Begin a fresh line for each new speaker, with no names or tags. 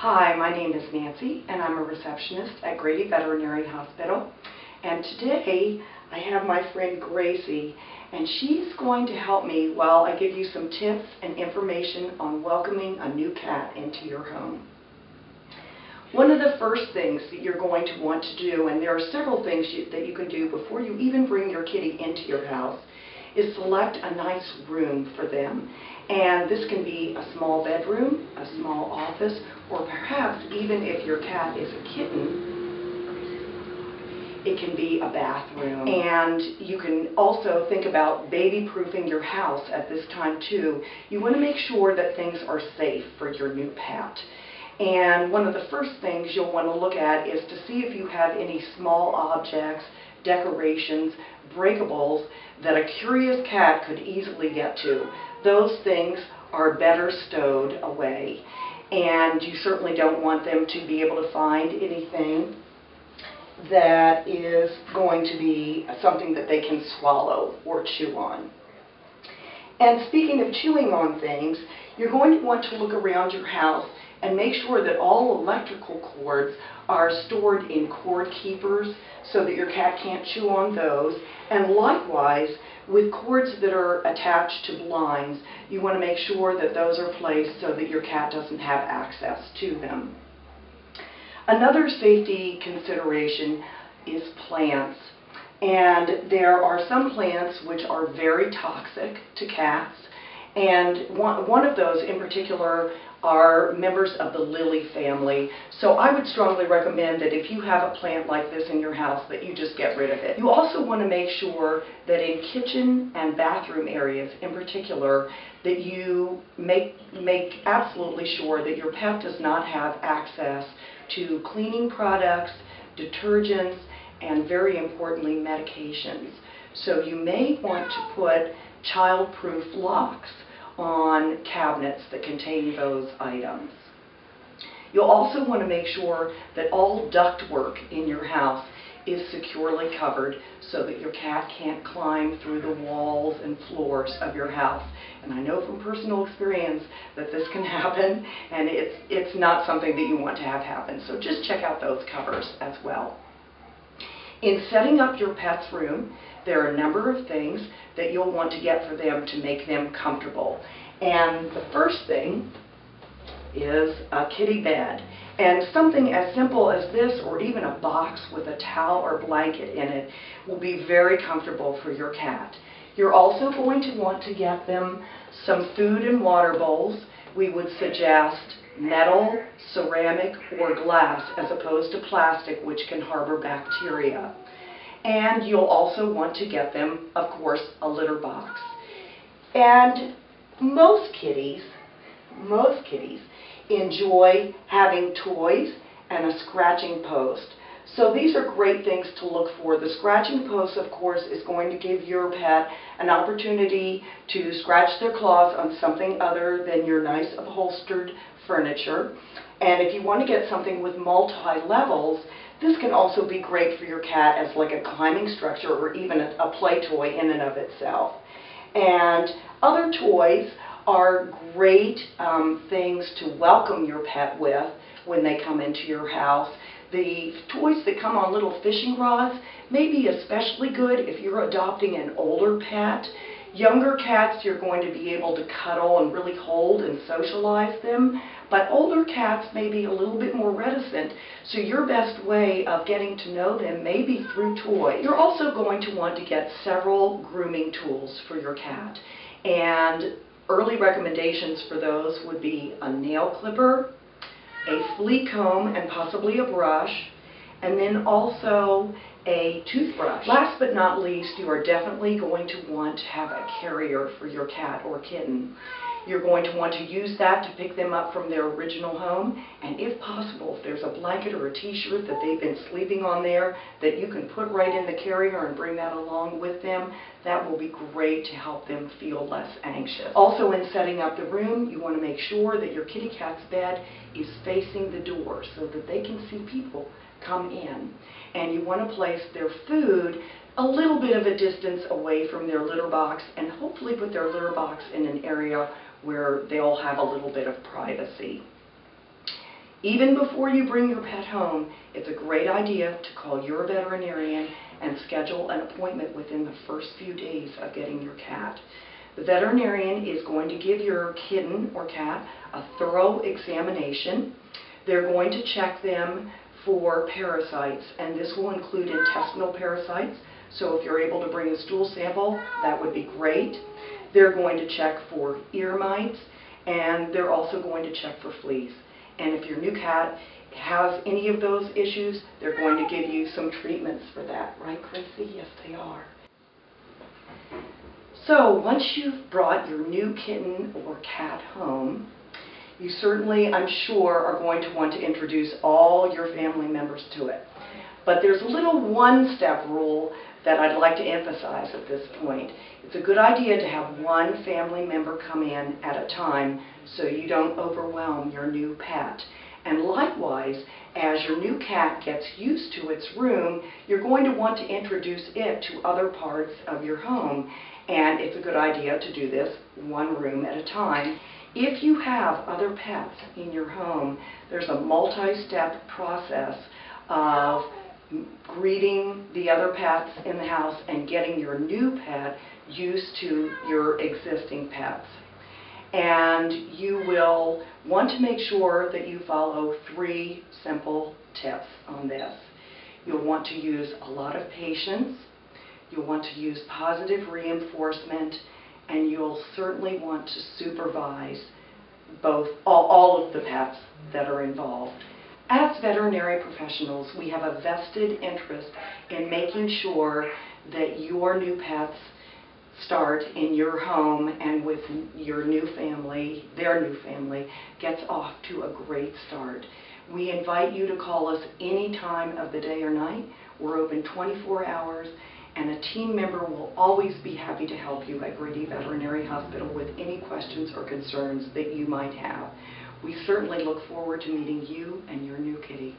Hi, my name is Nancy, and I'm a receptionist at Grady Veterinary Hospital. And today, I have my friend Gracie, and she's going to help me while I give you some tips and information on welcoming a new cat into your home. One of the first things that you're going to want to do, and there are several things that you can do before you even bring your kitty into your house, is select a nice room for them. And this can be a small bedroom, a small office, or perhaps even if your cat is a kitten, it can be a bathroom. And you can also think about baby-proofing your house at this time too. You want to make sure that things are safe for your new pet. And one of the first things you'll want to look at is to see if you have any small objects, decorations, breakables that a curious cat could easily get to. Those things are better stowed away. And you certainly don't want them to be able to find anything that is going to be something that they can swallow or chew on. And speaking of chewing on things, you're going to want to look around your house and make sure that all electrical cords are stored in cord keepers so that your cat can't chew on those. And likewise, with cords that are attached to blinds, you want to make sure that those are placed so that your cat doesn't have access to them. Another safety consideration is plants. And there are some plants which are very toxic to cats. And one of those in particular are members of the lily family. So I would strongly recommend that if you have a plant like this in your house, that you just get rid of it. You also want to make sure that in kitchen and bathroom areas in particular, that you make absolutely sure that your pet does not have access to cleaning products, detergents, and very importantly, medications. So you may want to put child-proof locks on cabinets that contain those items. You'll also want to make sure that all ductwork in your house is securely covered so that your cat can't climb through the walls and floors of your house. And I know from personal experience that this can happen, and it's not something that you want to have happen. So just check out those covers as well. In setting up your pet's room, there are a number of things that you'll want to get for them to make them comfortable. And the first thing is a kitty bed. And something as simple as this, or even a box with a towel or blanket in it, will be very comfortable for your cat. You're also going to want to get them some food and water bowls. We would suggest metal, ceramic, or glass as opposed to plastic, which can harbor bacteria. And you'll also want to get them, of course, a litter box. And most kitties enjoy having toys and a scratching post. So these are great things to look for. The scratching post, of course, is going to give your pet an opportunity to scratch their claws on something other than your nice upholstered furniture. And if you want to get something with multi-levels, this can also be great for your cat as like a climbing structure or even a play toy in and of itself. And other toys are great things to welcome your pet with when they come into your house. The toys that come on little fishing rods may be especially good if you're adopting an older pet. Younger cats, you're going to be able to cuddle and really hold and socialize them, but older cats may be a little bit more reticent, so your best way of getting to know them may be through toys. You're also going to want to get several grooming tools for your cat, and early recommendations for those would be a nail clipper, a flea comb and possibly a brush, and then also a toothbrush. Last but not least, you are definitely going to want to have a carrier for your cat or kitten. You're going to want to use that to pick them up from their original home, and if possible, if there's a blanket or a t-shirt that they've been sleeping on there that you can put right in the carrier and bring that along with them, that will be great to help them feel less anxious. Also, in setting up the room, you want to make sure that your kitty cat's bed is facing the door so that they can see people come in. And you want to place their food a little bit of a distance away from their litter box, and hopefully put their litter box in an area where they'll have a little bit of privacy. Even before you bring your pet home, it's a great idea to call your veterinarian and schedule an appointment within the first few days of getting your cat. The veterinarian is going to give your kitten or cat a thorough examination. They're going to check them for parasites, and this will include intestinal parasites. So if you're able to bring a stool sample, that would be great. They're going to check for ear mites, and they're also going to check for fleas. And if your new cat has any of those issues, they're going to give you some treatments for that. Right, Gracie? Yes, they are. So once you've brought your new kitten or cat home, you certainly, I'm sure, are going to want to introduce all your family members to it. But there's a little one-step rule that I'd like to emphasize at this point. It's a good idea to have one family member come in at a time so you don't overwhelm your new pet. And likewise, as your new cat gets used to its room, you're going to want to introduce it to other parts of your home. And it's a good idea to do this one room at a time. If you have other pets in your home, there's a multi-step process of greeting the other pets in the house and getting your new pet used to your existing pets. And you will want to make sure that you follow 3 simple tips on this. You'll want to use a lot of patience, you'll want to use positive reinforcement, and you'll certainly want to supervise all of the pets that are involved. As veterinary professionals, we have a vested interest in making sure that your new pets start in your home and with your new family, their new family, gets off to a great start. We invite you to call us any time of the day or night. We're open 24 hours, and a team member will always be happy to help you at Grady Veterinary Hospital with any questions or concerns that you might have. We certainly look forward to meeting you and your new kitty.